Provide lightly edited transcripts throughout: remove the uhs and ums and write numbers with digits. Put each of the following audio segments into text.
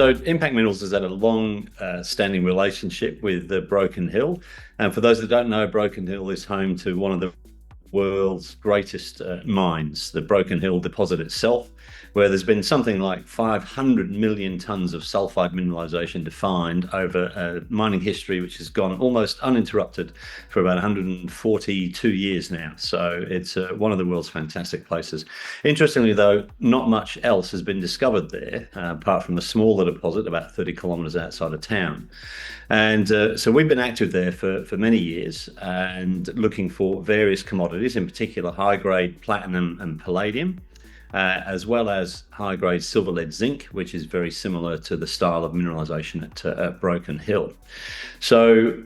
So Impact Minerals has had a long standing relationship with the Broken Hill. And for those that don't know, Broken Hill is home to one of the world's greatest mines, the Broken Hill deposit itself, where there's been something like 500 million tons of sulfide mineralization defined over a mining history which has gone almost uninterrupted for about 142 years now. So it's one of the world's fantastic places. Interestingly, though, not much else has been discovered there, apart from a smaller deposit about 30 kilometers outside of town. And so we've been active there for many years and looking for various commodities, in particular high-grade platinum and palladium, as well as high-grade silver, lead, zinc, which is very similar to the style of mineralization at Broken Hill. So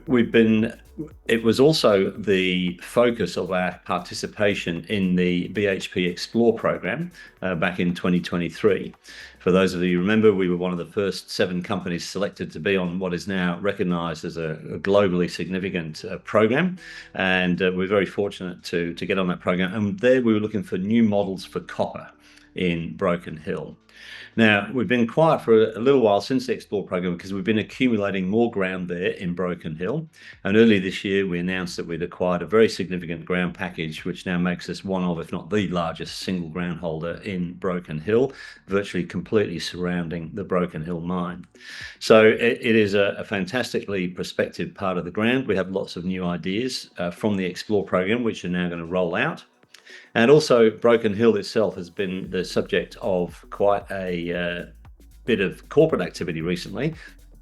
it was also the focus of our participation in the BHP Explore program back in 2023. For those of you who remember, we were one of the first 7 companies selected to be on what is now recognized as a globally significant program. And we're very fortunate to get on that program. And there we were looking for new models for copper in Broken Hill. Now, we've been quiet for a little while since the Explore program because we've been accumulating more ground there in Broken Hill. And early this year, we announced that we'd acquired a very significant ground package, which now makes us one of, if not the largest single ground holder in Broken Hill, virtually completely surrounding the Broken Hill mine. So it is a fantastically prospective part of the ground. We have lots of new ideas from the Explore program, which are now going to roll out. And also, Broken Hill itself has been the subject of quite a bit of corporate activity recently,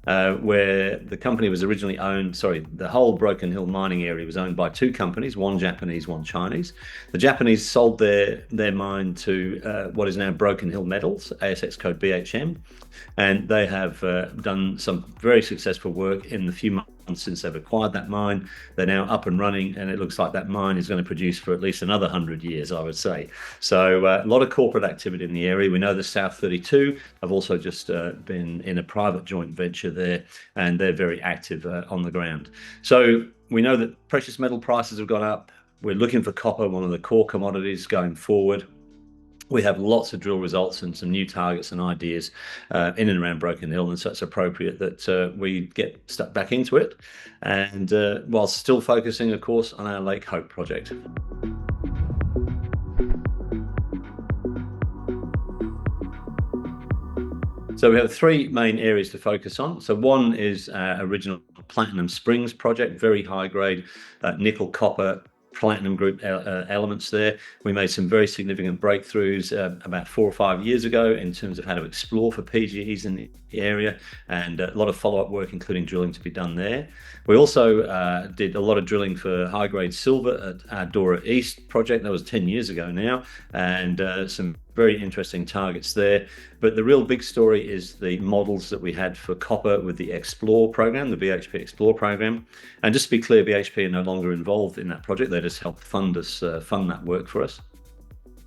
where the company was originally the whole Broken Hill mining area was owned by 2 companies, one Japanese, one Chinese. The Japanese sold their mine to what is now Broken Hill Metals, ASX code BHM, and they have done some very successful work in the few months since they've acquired that mine. They're now up and running, and it looks like that mine is going to produce for at least another 100 years, I would say. So a lot of corporate activity in the area. We know the South 32 have also just been in a private joint venture there, and they're very active on the ground. So we know that precious metal prices have gone up. We're looking for copper, one of the core commodities going forward. We have lots of drill results and some new targets and ideas in and around Broken Hill, and so it's appropriate that we get stuck back into it, and while still focusing, of course, on our Lake Hope project. So we have 3 main areas to focus on. So one is our original Platinum Springs project, very high grade nickel, copper, platinum group elements there. We made some very significant breakthroughs about 4 or 5 years ago in terms of how to explore for PGEs in the area, and a lot of follow-up work, including drilling, to be done there. We also did a lot of drilling for high-grade silver at our Dora East project. That was 10 years ago now, and some very interesting targets there. But the real big story is the models that we had for copper with the Explore program, the BHP Explore program. And just to be clear, BHP are no longer involved in that project. They just helped fund that work for us.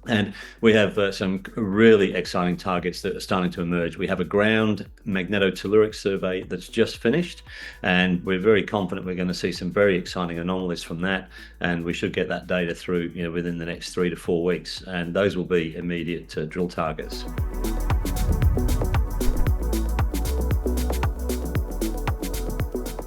And we have some really exciting targets that are starting to emerge. We have a ground magnetotelluric survey that's just finished, and we're very confident we're going to see some very exciting anomalies from that, and we should get that data through within the next 3 to 4 weeks, and those will be immediate drill targets.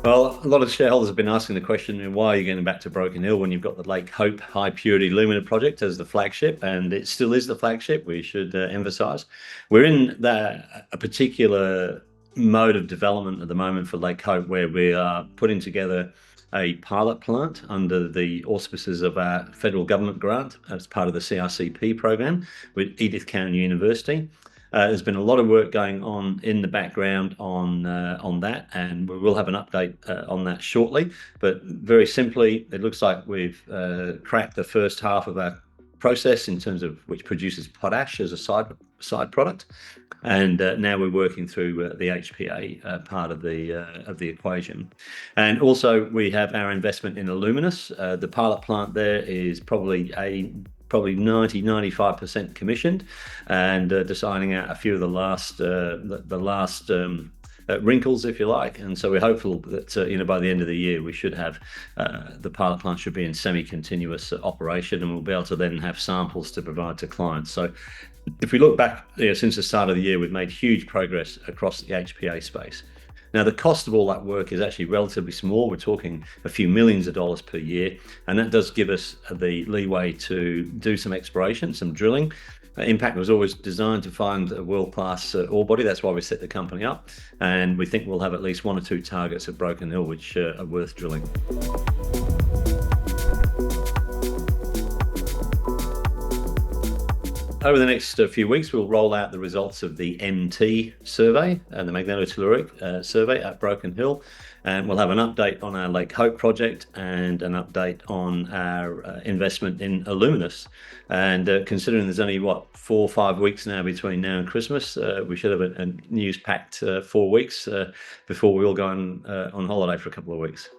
Well, a lot of shareholders have been asking the question, why are you getting back to Broken Hill when you've got the Lake Hope high purity alumina project as the flagship? And it still is the flagship, we should emphasize. We're in a particular mode of development at the moment for Lake Hope, where we are putting together a pilot plant under the auspices of our federal government grant as part of the CRCP program with Edith Cowan University. There's been a lot of work going on in the background on that, and we will have an update on that shortly. But very simply, it looks like we've cracked the first half of our process in terms of which produces potash as a side product, and now we're working through the HPA part of the equation. And also we have our investment in Aluminous. The pilot plant there is probably 90-95% commissioned, and deciding out a few of the last wrinkles, if you like. And so we're hopeful that by the end of the year we should have the pilot plant should be in semi-continuous operation, and we'll be able to then have samples to provide to clients. So If we look back, since the start of the year, we've made huge progress across the HPA space. Now, the cost of all that work is actually relatively small. We're talking a few millions of dollars per year, and that does give us the leeway to do some exploration, some drilling. Impact was always designed to find a world-class ore body. That's why we set the company up, and we think we'll have at least 1 or 2 targets at Broken Hill which are worth drilling. Over the next few weeks, we'll roll out the results of the MT survey and the magnetotelluric survey at Broken Hill. And we'll have an update on our Lake Hope project and an update on our investment in Illuminous. And considering there's only, 4 or 5 weeks now between now and Christmas, we should have a news-packed 4 weeks before we all go on holiday for a couple of weeks.